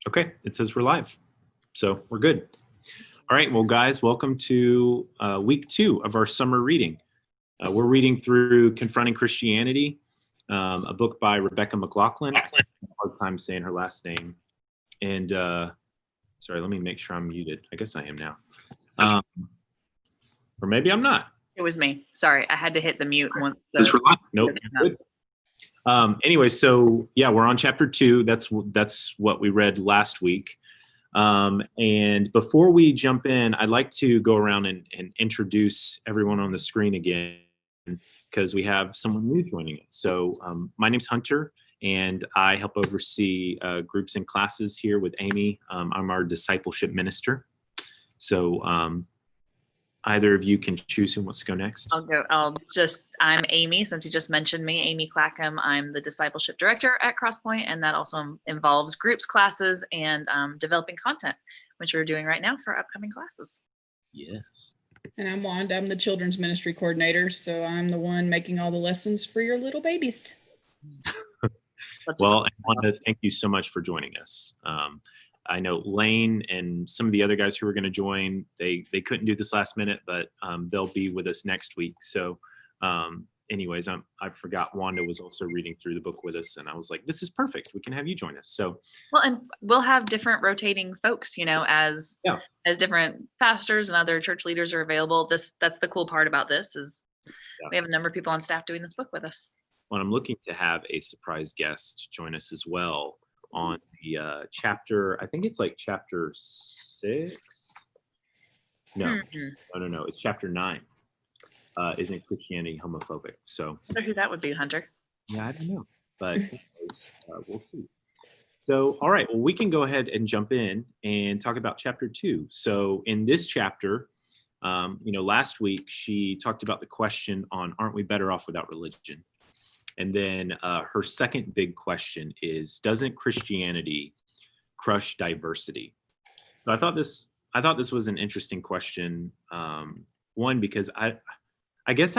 Okay, it says we're live, so we're good. All right, well, guys, welcome to week 2 of our summer reading. We're reading through Confronting Christianity, a book by Rebecca McLaughlin. I have a hard time saying her last name. And sorry, let me make sure I'm muted. I guess I am now. Or maybe I'm not. It was me. Sorry, I had to hit the mute once. Nope, good. Anyway, so yeah, we're on chapter 2. That's what we read last week. And before we jump in, I'd like to go around and introduce everyone on the screen again, because we have someone new joining us. So my name's Hunter, and I help oversee groups and classes here with Amy. I'm our discipleship minister. So either of you can choose who wants to go next. I'll go. I'm Amy, since you just mentioned me, Amy Clackham. I'm the discipleship director at Crosspoint, and that also involves groups, classes, and developing content, which we're doing right now for upcoming classes. Yes. And I'm Wanda. I'm the children's ministry coordinator, so I'm the one making all the lessons for your little babies. Well, I want to thank you so much for joining us. I know Lane and some of the other guys who were going to join, they couldn't do this last minute, but they'll be with us next week. So anyways, I forgot Wanda was also reading through the book with us, and I was like, this is perfect. We can have you join us. So well, and we'll have different rotating folks, as different pastors and other church leaders are available. That's the cool part about this is we have a number of people on staff doing this book with us. Well, I'm looking to have a surprise guest join us as well on the chapter. I think it's like chapter 6. No, it's chapter 9. Isn't Christianity homophobic? So I wonder who that would be, Hunter. Yeah, I don't know, but anyways, we'll see. So, all right, well, we can go ahead and jump in and talk about chapter 2. So in this chapter, last week she talked about the question on, aren't we better off without religion? And then her second big question is, doesn't Christianity crush diversity? So I thought this was an interesting question. One, because I guess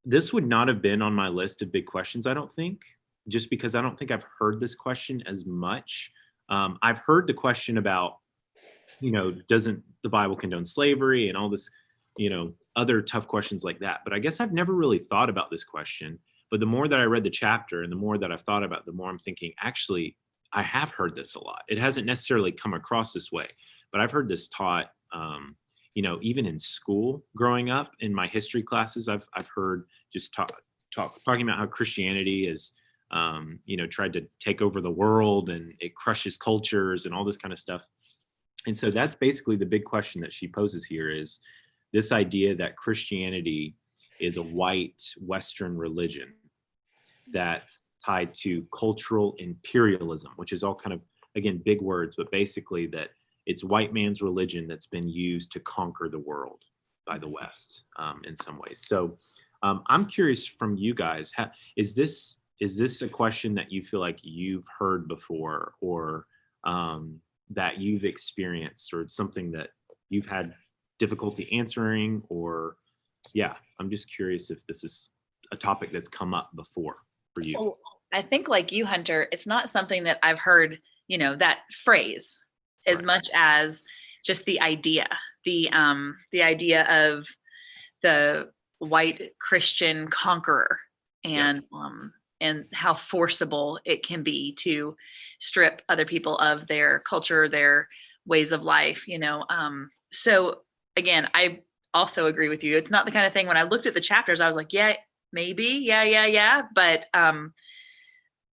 this would not have been on my list of big questions, I don't think, just because I don't think I've heard this question as much. I've heard the question about, doesn't the Bible condone slavery and all this, other tough questions like that. But I guess I've never really thought about this question. But the more that I read the chapter and the more that I've thought about it, the more I'm thinking, actually, I have heard this a lot. It hasn't necessarily come across this way, but I've heard this taught, even in school growing up in my history classes. I've heard just talking about how Christianity is, tried to take over the world and it crushes cultures and all this kind of stuff. And so that's basically the big question that she poses here, is this idea that Christianity is a white Western religion that's tied to cultural imperialism, which is all kind of, again, big words, but basically that it's white man's religion that's been used to conquer the world by the West in some ways. So I'm curious from you guys, is this a question that you feel like you've heard before, or that you've experienced, or something that you've had difficulty answering? Or I'm just curious if this is a topic that's come up before for you. Oh, I think like you, Hunter, it's not something that I've heard, that phrase as much as just the idea, the idea of the white Christian conqueror and how forcible it can be to strip other people of their culture, their ways of life, So again, I also agree with you. It's not the kind of thing, when I looked at the chapters, I was like, yeah, maybe. Yeah. But I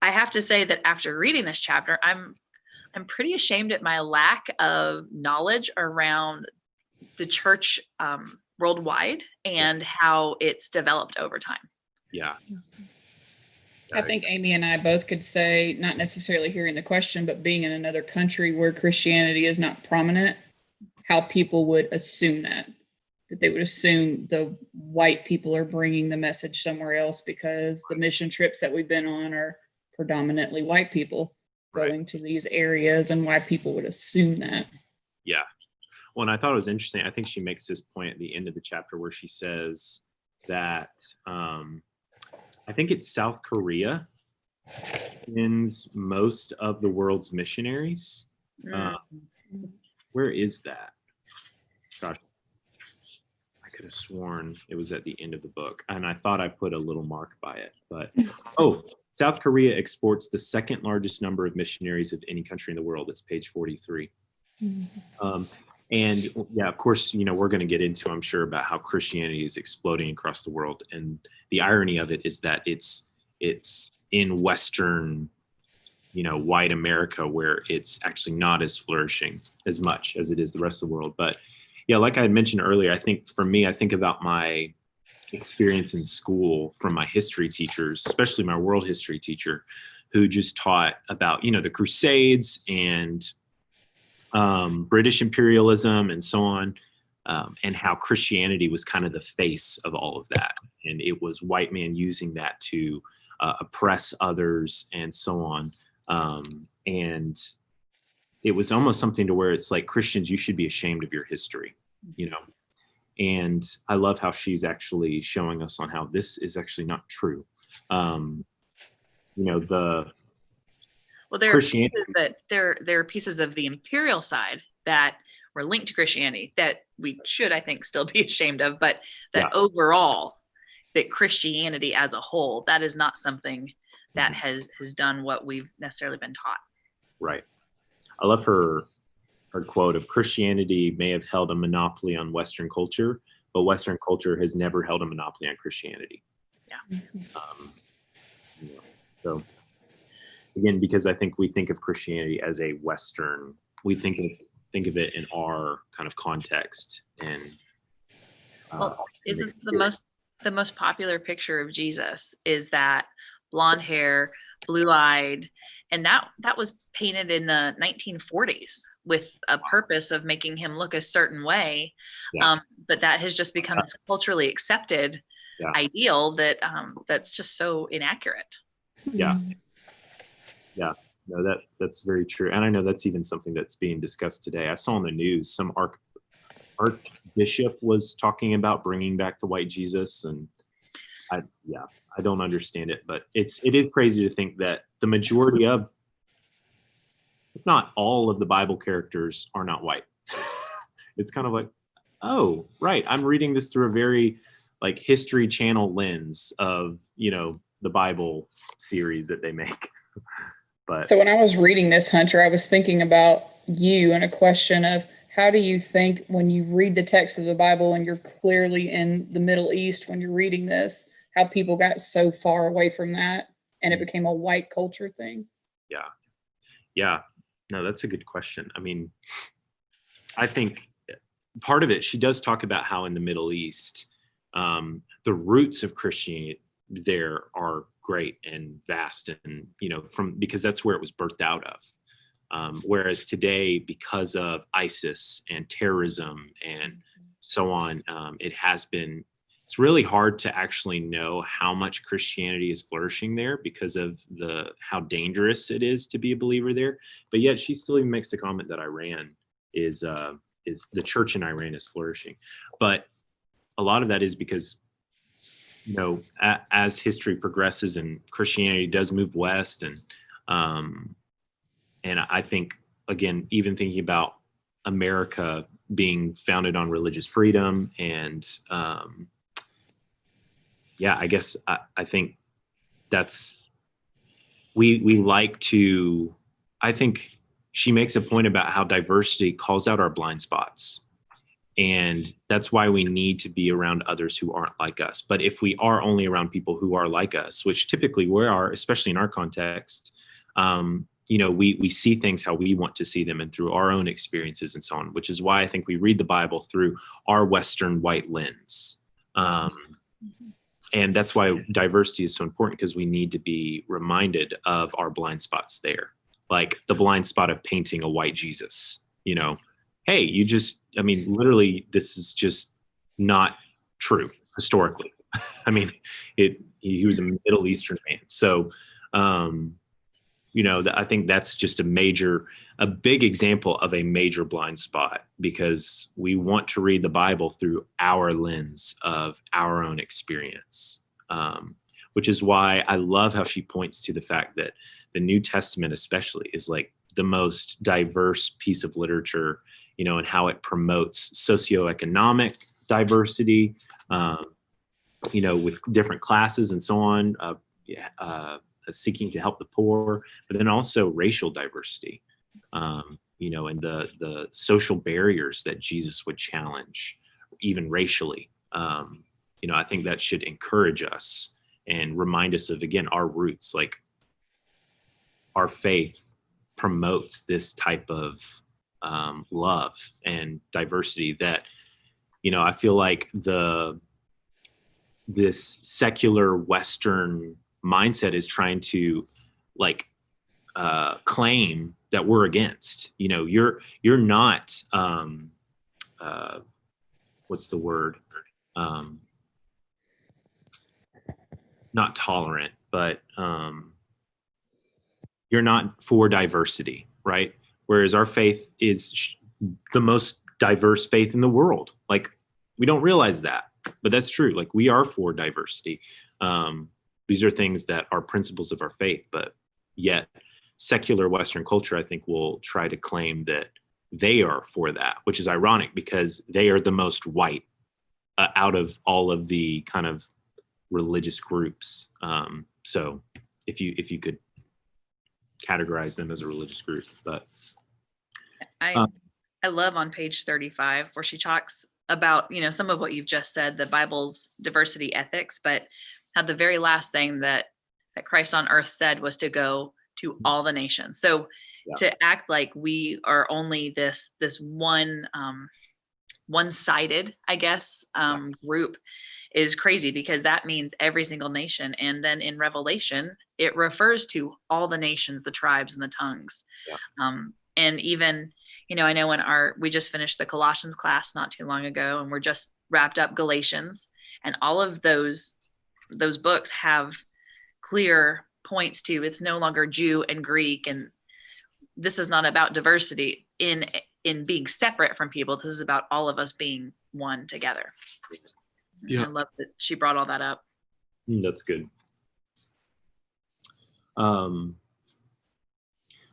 have to say that after reading this chapter, I'm pretty ashamed at my lack of knowledge around the church worldwide and how it's developed over time. Yeah. I think Amy and I both could say, not necessarily hearing the question, but being in another country where Christianity is not prominent, how people would assume that they would assume the white people are bringing the message somewhere else, because the mission trips that we've been on are predominantly white people going to these areas, and why people would assume that. Yeah. Well, and I thought it was interesting. I think she makes this point at the end of the chapter where she says that I think it's South Korea sends most of the world's missionaries Uh, where is that? Gosh, I could have sworn it was at the end of the book, and I thought I put a little mark by it. But South Korea exports the second largest number of missionaries of any country in the world. It's page 43. And yeah, of course, we're going to get into, I'm sure, about how Christianity is exploding across the world. And the irony of it is that it's in Western, white America, where it's actually not as flourishing as much as it is the rest of the world. But yeah, like I had mentioned earlier, I think for me, I think about my experience in school from my history teachers, especially my world history teacher, who just taught about, the Crusades and British imperialism and so on, and how Christianity was kind of the face of all of that. And it was white man using that to oppress others and so on. And it was almost something to where it's like, Christians, you should be ashamed of your history, And I love how she's actually showing us on how this is actually not true. There are pieces of the imperial side that were linked to Christianity that we should, I think, still be ashamed of, but that overall, that Christianity as a whole, that is not something that has done what we've necessarily been taught. Right. I love her quote of, Christianity may have held a monopoly on Western culture, but Western culture has never held a monopoly on Christianity. Yeah. So again, because I think we think of Christianity as a Western, we think of it in our kind of context. And isn't the most popular picture of Jesus is that blonde hair, blue-eyed, and that was painted in the 1940s with a purpose of making him look a certain way. But that has just become this culturally accepted ideal that's just so inaccurate. Yeah. No, that's very true. And I know that's even something that's being discussed today. I saw on the news some archbishop was talking about bringing back the white Jesus, and I don't understand it, but it is crazy to think that the majority of, if not all of, the Bible characters are not white. It's kind of like, oh, right, I'm reading this through a very like History Channel lens of, the Bible series that they make. But so when I was reading this, Hunter, I was thinking about you and a question of, how do you think when you read the text of the Bible and you're clearly in the Middle East when you're reading this, how people got so far away from that and it became a white culture thing? Yeah. No, that's a good question. I mean, I think part of it, she does talk about how in the Middle East, the roots of Christianity there are great and vast, and because that's where it was birthed out of. Whereas today, because of ISIS and terrorism and so on, it's really hard to actually know how much Christianity is flourishing there because of how dangerous it is to be a believer there. But yet she still even makes the comment that Iran is the church in Iran is flourishing. But a lot of that is because, as history progresses and Christianity does move west, and I think, again, even thinking about America being founded on religious freedom and I guess I think that's, we like to, I think she makes a point about how diversity calls out our blind spots. And that's why we need to be around others who aren't like us. But if we are only around people who are like us, which typically we are, especially in our context, we see things how we want to see them and through our own experiences and so on, which is why I think we read the Bible through our Western white lens. And that's why diversity is so important, because we need to be reminded of our blind spots there. Like the blind spot of painting a white Jesus, hey, literally, this is just not true historically. I mean, he was a Middle Eastern man. So, I think that's just a big example of a major blind spot, because we want to read the Bible through our lens of our own experience, which is why I love how she points to the fact that the New Testament especially is like the most diverse piece of literature, and how it promotes socioeconomic diversity, with different classes and so on, seeking to help the poor, but then also racial diversity, and the social barriers that Jesus would challenge, even racially. I think that should encourage us and remind us of, again, our roots. Like, our faith promotes this type of love and diversity that, I feel like this secular Western mindset is trying to claim that we're against. You're not what's the word? Not tolerant, but you're not for diversity, right? Whereas our faith is the most diverse faith in the world. Like, we don't realize that, but that's true. Like, we are for diversity. These are things that are principles of our faith, but yet secular Western culture, I think, will try to claim that they are for that, which is ironic because they are the most white out of all of the kind of religious groups. So if you could categorize them as a religious group, but I love on page 35 where she talks about, some of what you've just said, the Bible's diversity ethics, but how the very last thing that Christ on earth said was to go to all the nations. So to act like we are only this one-sided, I guess, group is crazy, because that means every single nation. And then in Revelation, it refers to all the nations, the tribes, and the tongues. And even, I know we just finished the Colossians class not too long ago, and we're just wrapped up Galatians, and all of those books have clear points to, it's no longer Jew and Greek, and this is not about diversity in being separate from people. This is about all of us being one together. Yeah. I love that she brought all that up. That's good.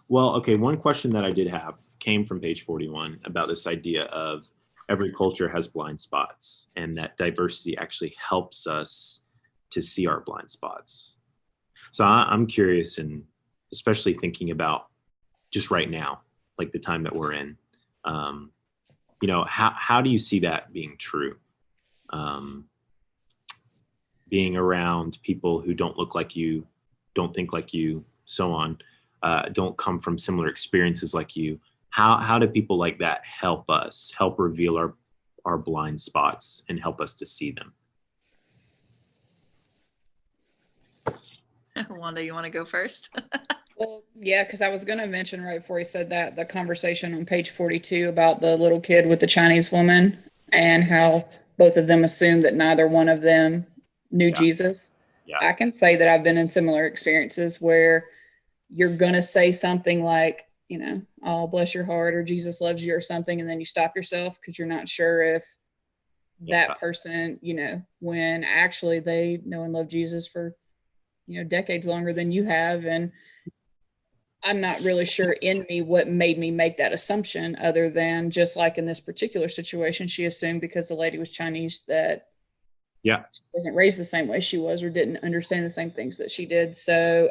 Well, okay, one question that I did have came from page 41 about this idea of every culture has blind spots, and that diversity actually helps us to see our blind spots. So I'm curious, and especially thinking about just right now, like the time that we're in, how do you see that being true? Being around people who don't look like you, don't think like you, so on, don't come from similar experiences like you. How do people like that help reveal our blind spots and help us to see them? Wanda, you want to go first? Well, yeah, because I was going to mention right before he said that, the conversation on page 42 about the little kid with the Chinese woman and how both of them assumed that neither one of them knew Jesus. Yeah. I can say that I've been in similar experiences where you're going to say something like, oh, bless your heart, or Jesus loves you or something, and then you stop yourself because you're not sure if that person, when actually they know and love Jesus for, decades longer than you have. And I'm not really sure in me what made me make that assumption, other than just like in this particular situation, she assumed because the lady was Chinese that she wasn't raised the same way she was, or didn't understand the same things that she did. So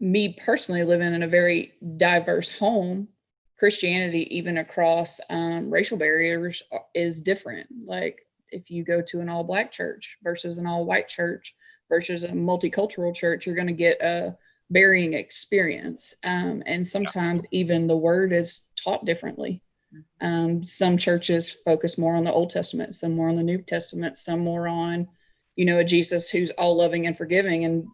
me personally, living in a very diverse home, Christianity, even across racial barriers, is different. Like, if you go to an all Black church versus an all white church versus a multicultural church, you're going to get a varying experience. And sometimes even the word is taught differently. Some churches focus more on the Old Testament, some more on the New Testament, some more on, a Jesus who's all loving and forgiving, and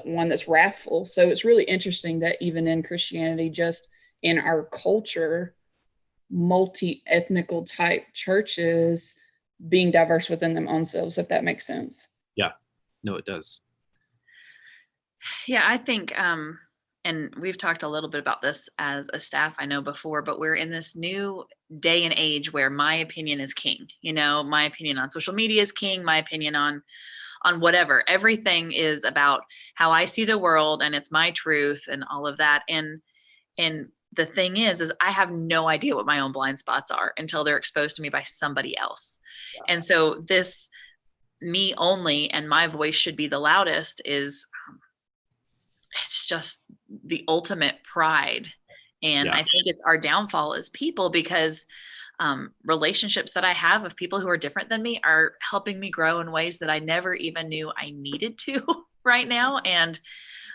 one that's wrathful. So it's really interesting that even in Christianity, just in our culture, multi-ethnical type churches being diverse within them own selves, if that makes sense. Yeah, no, it does. Yeah, I think, and we've talked a little bit about this as a staff, I know, before, but we're in this new day and age where my opinion is king. My opinion on social media is king. My opinion on whatever. Everything is about how I see the world, and it's my truth and all of that. And the thing is I have no idea what my own blind spots are until they're exposed to me by somebody else. Yeah. And so this me only and my voice should be the loudest is it's just the ultimate pride. And I think it's our downfall as people, because relationships that I have of people who are different than me are helping me grow in ways that I never even knew I needed to right now. And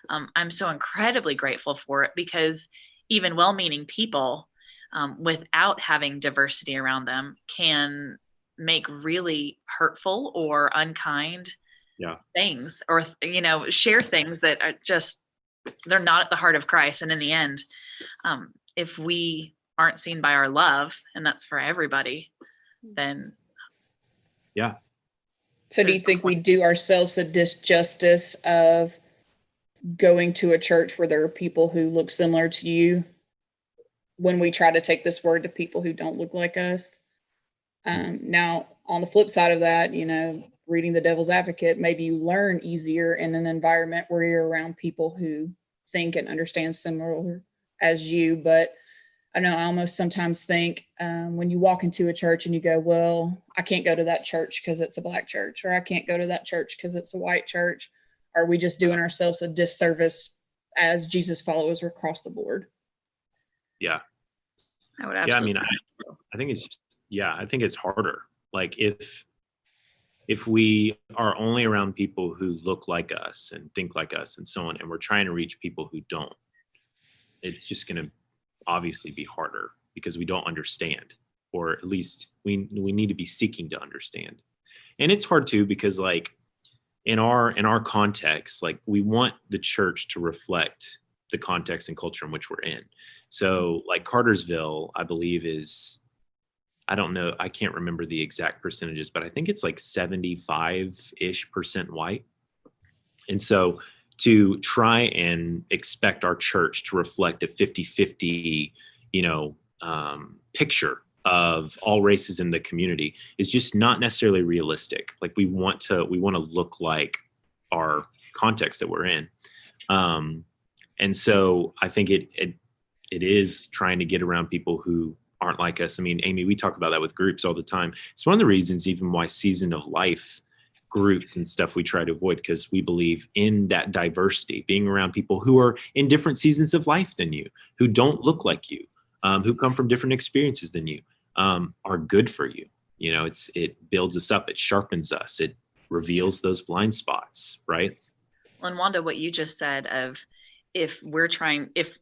I'm so incredibly grateful for it, because even well-meaning people without having diversity around them can make really hurtful or unkind things, or, share things that are just, they're not at the heart of Christ. And in the end, if we aren't seen by our love, and that's for everybody, then. Yeah. So do you think we do ourselves a disjustice of going to a church where there are people who look similar to you when we try to take this word to people who don't look like us? Now, on the flip side of that, reading the devil's advocate, maybe you learn easier in an environment where you're around people who think and understand similar as you. But I know I almost sometimes think when you walk into a church and you go, well, I can't go to that church because it's a Black church, or I can't go to that church because it's a white church. Are we just doing ourselves a disservice as Jesus followers across the board? Yeah. I would absolutely. Yeah, I mean, I think it's I think it's harder. Like if we are only around people who look like us and think like us and so on, and we're trying to reach people who don't, it's just going to obviously be harder because we don't understand, or at least we need to be seeking to understand. And it's hard too, because like in our context, like we want the church to reflect the context and culture in which we're in. So like Cartersville, I believe is, I don't know, I can't remember the exact percentages, but I think it's like 75-ish% white. And so to try and expect our church to reflect a 50-50, picture of all races in the community is just not necessarily realistic. Like we want to look like our context that we're in. And so I think it is trying to get around people who aren't like us. I mean, Amy, we talk about that with groups all the time. It's one of the reasons even why season of life groups and stuff we try to avoid, because we believe in that diversity, being around people who are in different seasons of life than you, who don't look like you, who come from different experiences than you, are good for you. It builds us up, it sharpens us, it reveals those blind spots, right? Well, and Wanda, what you just said of if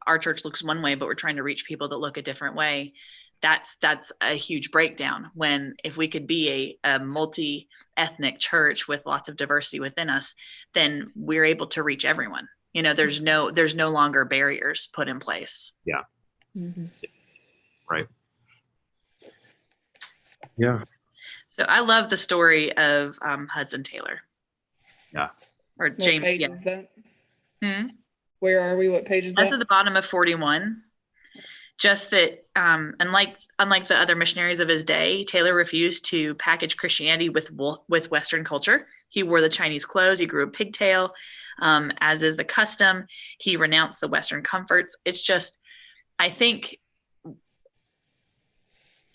our church looks one way, but we're trying to reach people that look a different way, that's a huge breakdown. When if we could be a multi-ethnic church with lots of diversity within us, then we're able to reach everyone. There's no longer barriers put in place. Yeah. Mm-hmm. Right. Yeah. So I love the story of Hudson Taylor. Yeah. Or James. What page yeah. is that? Hmm? Where are we? What page is That's that? at the bottom of 41. Just that, unlike the other missionaries of his day, Taylor refused to package Christianity with Western culture. He wore the Chinese clothes. He grew a pigtail, as is the custom. He renounced the Western comforts. It's just, I think,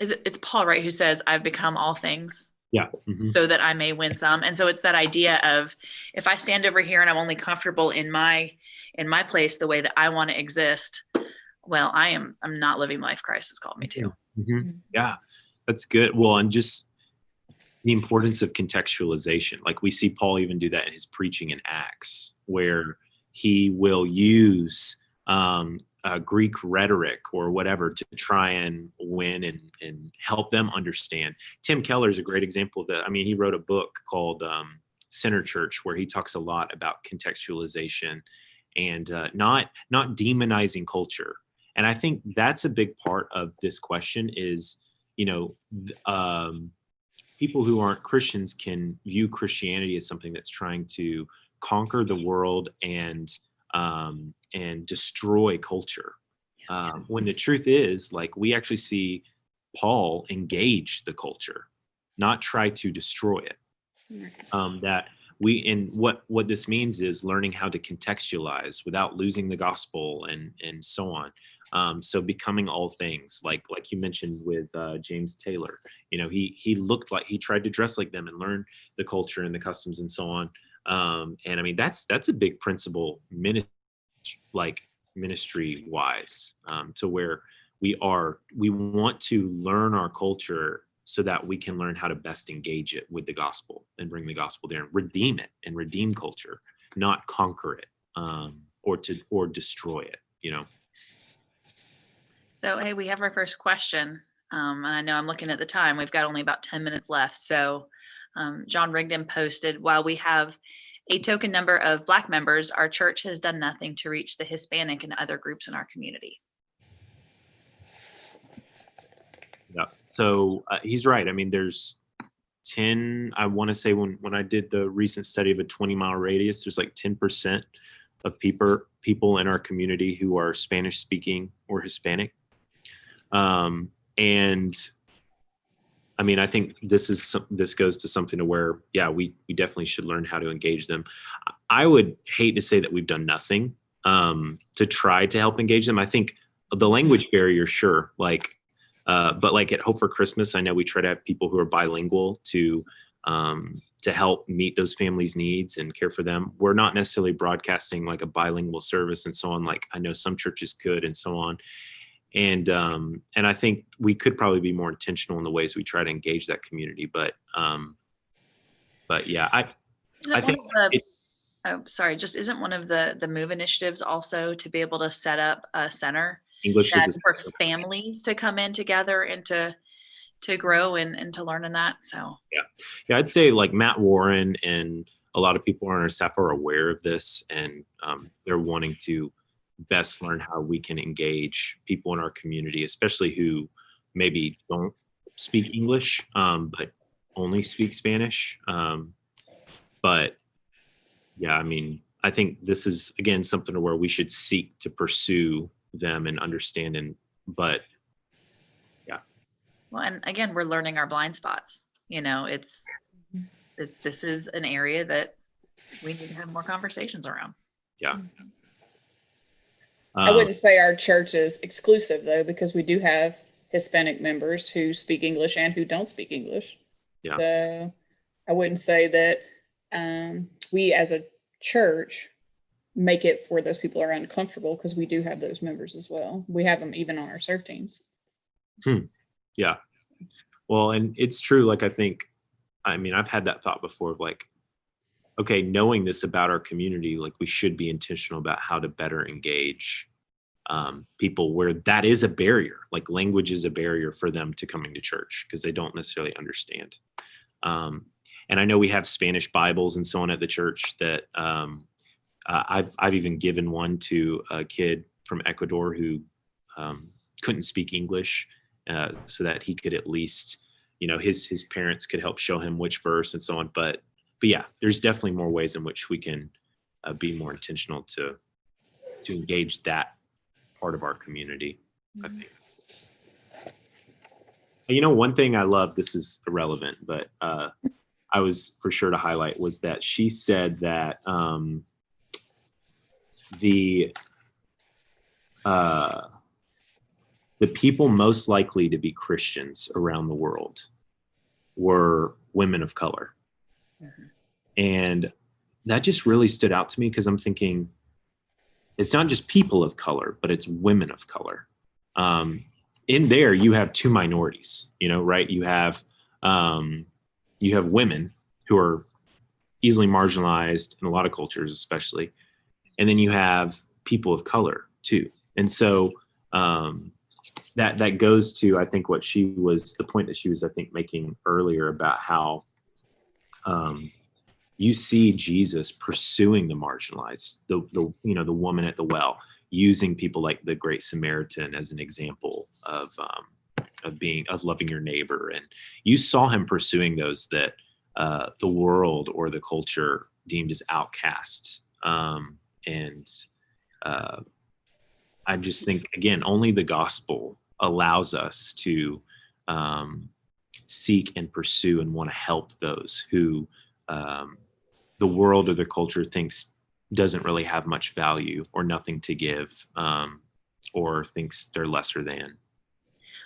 it's Paul, right, who says, "I've become all things." Yeah. Mm-hmm. So that I may win some. And so it's that idea of, if I stand over here and I'm only comfortable in my place, the way that I want to exist, well, I'm not living life Christ has called me to. Mm-hmm. Yeah, that's good. Well, and just the importance of contextualization. Like we see Paul even do that in his preaching in Acts, where he will use Greek rhetoric or whatever to try and win and help them understand. Tim Keller is a great example of that. I mean, he wrote a book called Center Church, where he talks a lot about contextualization and not demonizing culture. And I think that's a big part of this question is, people who aren't Christians can view Christianity as something that's trying to conquer the world and destroy culture. When the truth is, like, we actually see Paul engage the culture, not try to destroy it. That what this means is learning how to contextualize without losing the gospel and so on. So becoming all things, like you mentioned with James Taylor, he looked like, he tried to dress like them and learn the culture and the customs and so on. And I mean, that's a big principle ministry wise, to where we want to learn our culture so that we can learn how to best engage it with the gospel and bring the gospel there and redeem it and redeem culture, not conquer it, or destroy it, So, hey, we have our first question. And I know I'm looking at the time. We've got only about 10 minutes left. So John Rigdon posted, while we have a token number of Black members, our church has done nothing to reach the Hispanic and other groups in our community. Yeah. So he's right. I mean, there's 10, I want to say when I did the recent study of a 20-mile radius, there's like 10% of people in our community who are Spanish speaking or Hispanic. And I mean, I think this goes to something to where, yeah, we definitely should learn how to engage them. I would hate to say that we've done nothing to try to help engage them. I think the language barrier, sure, but like at Hope for Christmas, I know we try to have people who are bilingual to help meet those families' needs and care for them. We're not necessarily broadcasting like a bilingual service and so on, like I know some churches could and so on. And I think we could probably be more intentional in the ways we try to engage that community. But yeah, I think isn't one of the MOVE initiatives also to be able to set up a center English is for families to come in together and to grow and to learn in that. So yeah, I'd say like Matt Warren and a lot of people on our staff are aware of this, and they're wanting to best learn how we can engage people in our community, especially who maybe don't speak English, but only speak Spanish. But yeah, I mean, I think this is, again, something where we should seek to pursue them and understand. But yeah. Well, and again, we're learning our blind spots. This is an area that we need to have more conversations around. Yeah. I wouldn't say our church is exclusive though, because we do have Hispanic members who speak English and who don't speak English. Yeah. So I wouldn't say that we as a church make it where those people are uncomfortable, because we do have those members as well. We have them even on our serve teams. Yeah. Well, and it's true. Like, I mean, I've had that thought before of like, okay, knowing this about our community, like we should be intentional about how to better engage people where that is a barrier, like language is a barrier for them to coming to church because they don't necessarily understand. And I know we have Spanish Bibles and so on at the church that I've even given one to a kid from Ecuador who couldn't speak English, so that he could at least, his parents could help show him which verse and so on. But yeah, there's definitely more ways in which we can be more intentional to engage that part of our community, I think. One thing I love, this is irrelevant, but I was for sure to highlight, was that she said that the people most likely to be Christians around the world were women of color. Mm-hmm. And that just really stood out to me, because I'm thinking it's not just people of color, but it's women of color. In there, you have two minorities, right? You have women who are easily marginalized in a lot of cultures, especially. And then you have people of color too. And so that goes to, I think, the point that she was, I think, making earlier about how you see Jesus pursuing the marginalized, the woman at the well, using people like the Great Samaritan as an example of loving your neighbor. And you saw him pursuing those that the world or the culture deemed as outcasts. And I just think, again, only the gospel allows us to seek and pursue and want to help those who the world or the culture thinks doesn't really have much value or nothing to give, or thinks they're lesser than.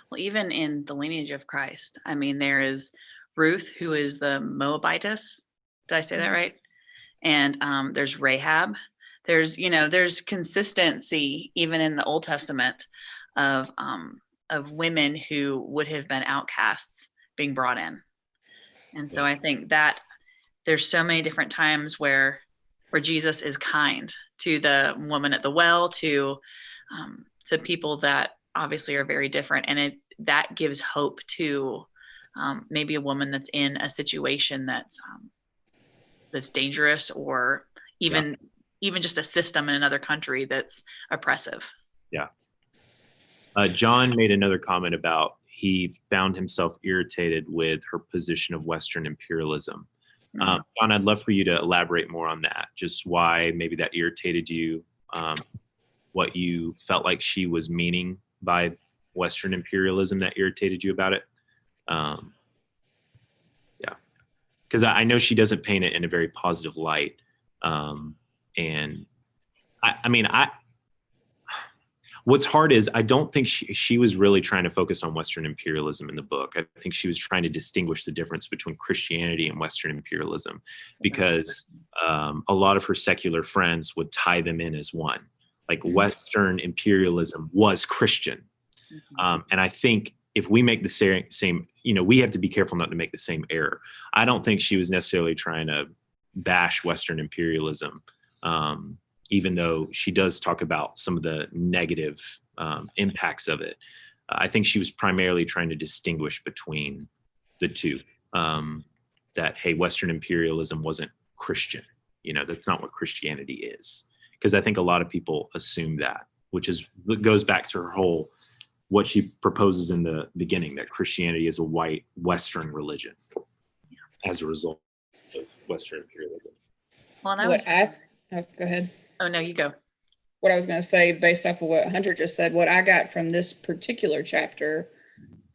Well, even in the lineage of Christ, I mean, there is Ruth, who is the Moabitess. Did I say that right? And there's Rahab. There's consistency even in the Old Testament of women who would have been outcasts being brought in. And so I think that there's so many different times where Jesus is kind to the woman at the well, to people that obviously are very different, and that gives hope to maybe a woman that's in a situation that's dangerous, or even just a system in another country that's oppressive. Yeah. John made another comment about he found himself irritated with her position of Western imperialism. John, I'd love for you to elaborate more on that, just why maybe that irritated you, what you felt like she was meaning by Western imperialism that irritated you about it. Because I know she doesn't paint it in a very positive light. And I mean, what's hard is I don't think she was really trying to focus on Western imperialism in the book. I think she was trying to distinguish the difference between Christianity and Western imperialism, because a lot of her secular friends would tie them in as one. Like Western imperialism was Christian. And I think if we make the same, we have to be careful not to make the same error. I don't think she was necessarily trying to bash Western imperialism, even though she does talk about some of the negative impacts of it. I think she was primarily trying to distinguish between the two, that, hey, Western imperialism wasn't Christian. That's not what Christianity is. Because I think a lot of people assume that, goes back to her whole, what she proposes in the beginning, that Christianity is a white Western religion as a result of Western imperialism. Well, go ahead. Oh, no, you go. What I was going to say, based off of what Hunter just said, what I got from this particular chapter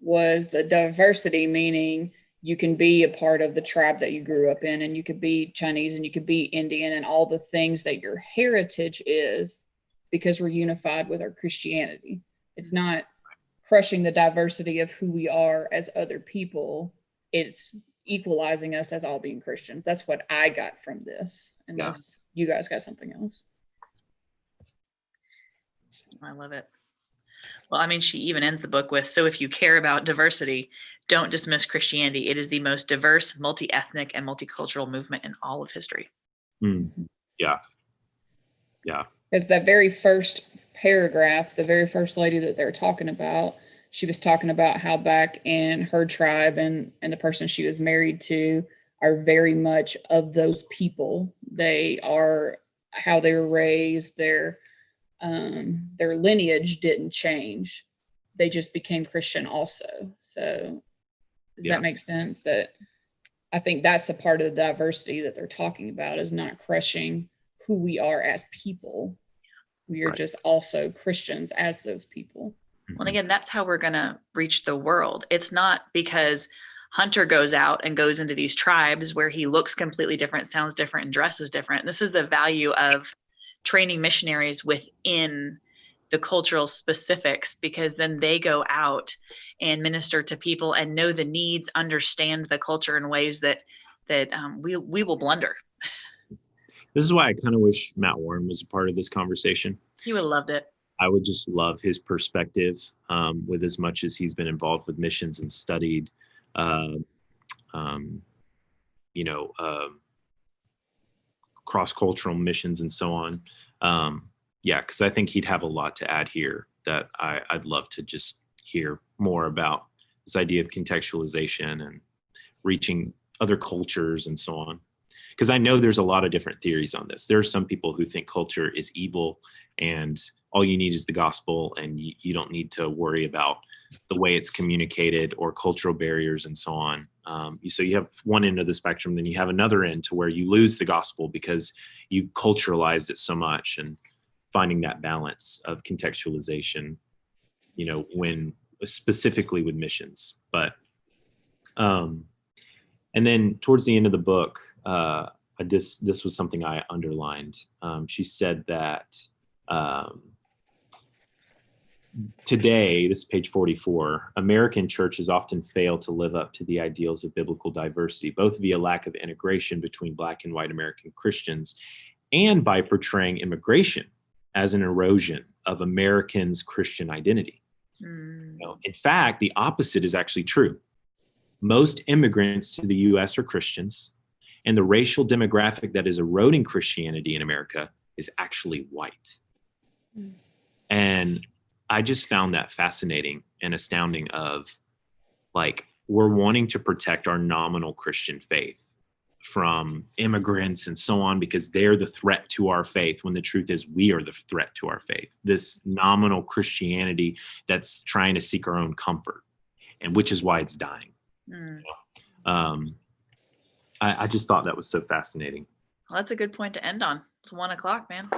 was the diversity, meaning you can be a part of the tribe that you grew up in, and you could be Chinese, and you could be Indian, and all the things that your heritage is, because we're unified with our Christianity. It's not crushing the diversity of who we are as other people. It's equalizing us as all being Christians. That's what I got from this, unless you guys got something else. I love it. Well, I mean, she even ends the book with, so if you care about diversity, don't dismiss Christianity. It is the most diverse, multi-ethnic, and multicultural movement in all of history. Yeah. Because that very first paragraph, the very first lady that they're talking about, she was talking about how back in her tribe and the person she was married to are very much of those people. They are how they were raised. Their lineage didn't change. They just became Christian also. So does that make sense? That I think that's the part of the diversity that they're talking about, is not crushing who we are as people. We are just also Christians as those people. Well, and again, that's how we're going to reach the world. It's not because Hunter goes out and goes into these tribes where he looks completely different, sounds different, and dresses different. This is the value of training missionaries within the cultural specifics, because then they go out and minister to people and know the needs, understand the culture in ways that we will blunder. This is why I kind of wish Matt Warren was a part of this conversation. He would have loved it. I would just love his perspective, with as much as he's been involved with missions and studied, cross-cultural missions and so on. Because I think he'd have a lot to add here that I'd love to just hear more about, this idea of contextualization and reaching other cultures and so on. Because I know there's a lot of different theories on this. There are some people who think culture is evil and all you need is the gospel, and you don't need to worry about the way it's communicated or cultural barriers and so on. So you have one end of the spectrum, then you have another end to where you lose the gospel because you culturalized it so much, and finding that balance of contextualization, when specifically with missions. But, and then towards the end of the book, this was something I underlined. She said that today, this is page 44, American churches often fail to live up to the ideals of biblical diversity, both via lack of integration between Black and white American Christians and by portraying immigration as an erosion of Americans' Christian identity. In fact, the opposite is actually true. Most immigrants to the U.S. are Christians, and the racial demographic that is eroding Christianity in America is actually white. And I just found that fascinating and astounding of, like, we're wanting to protect our nominal Christian faith from immigrants and so on because they're the threat to our faith, when the truth is we are the threat to our faith. This nominal Christianity that's trying to seek our own comfort, and which is why it's dying. I just thought that was so fascinating. Well, that's a good point to end on. It's 1:00, man.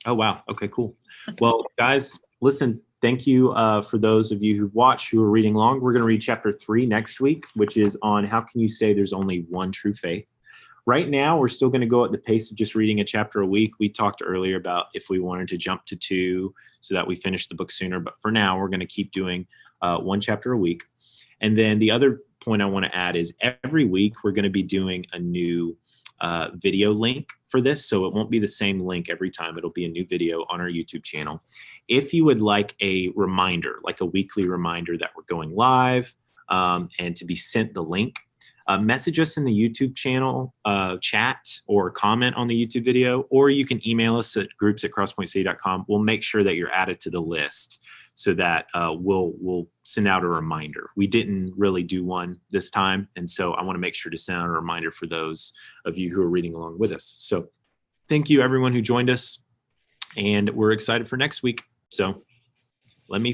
Oh, wow. Okay, cool. Well, guys, listen, thank you for those of you who've watched, who are reading along. We're going to read chapter 3 next week, which is on how can you say there's only one true faith. Right now, we're still going to go at the pace of just reading a chapter a week. We talked earlier about if we wanted to jump to 2 so that we finish the book sooner. But for now, we're going to keep doing 1 chapter a week. And then the other point I want to add is every week we're going to be doing a new video link for this. So it won't be the same link every time. It'll be a new video on our YouTube channel. If you would like a reminder, like a weekly reminder that we're going live, and to be sent the link, message us in the YouTube channel chat or comment on the YouTube video, or you can email us at groups@crosspointcity.com. We'll make sure that you're added to the list so that we'll send out a reminder. We didn't really do one this time, and so I want to make sure to send out a reminder for those of you who are reading along with us. So thank you, everyone who joined us, and we're excited for next week. So let me